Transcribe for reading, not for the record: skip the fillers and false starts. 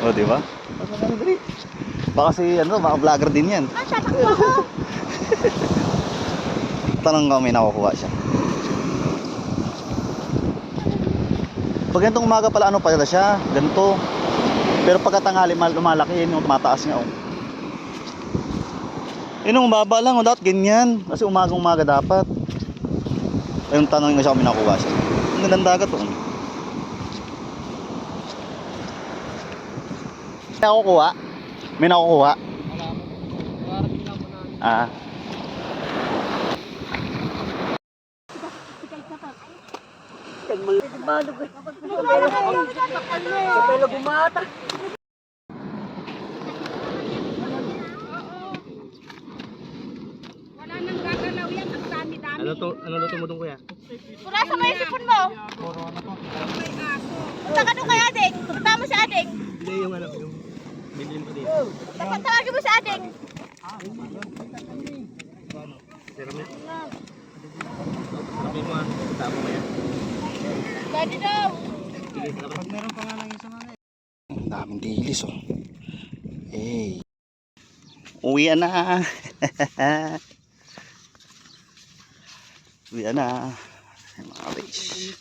O, di ba? Baka si ano, mga vlogger din yan. Tanong ko, may nakukuha siya. Pag ganitong umaga pala, ano pala siya, ganito. Pero pagkatanghali, lumalaki yun, yung tumataas nga. Oh. Yun yung baba lang, dapat ganyan. Kasi umaga dapat. Ayun, tanongin ko siya kung may nakukuha siya. Ang gandang dagat, oh. May nakukuha? May nakukuha? Ah. Wala nang gagalaw yan, ang dami-dami. Ano luto mo doon, kuya? Pura sa may sipon mo. May aso. Punta ka doon kay Ading. Punta mo si Ading. Hindi yung ano, yung bilhin ko dito. Tawagin mo si Ading. Pero may... Sabi mo ah, tama mo yan. Daddy daw. Sige, salamat. Pag meron pa nga lang isa mga Ang daming dilis, oh. Hey. Uwi na. Uwi na. Mga base.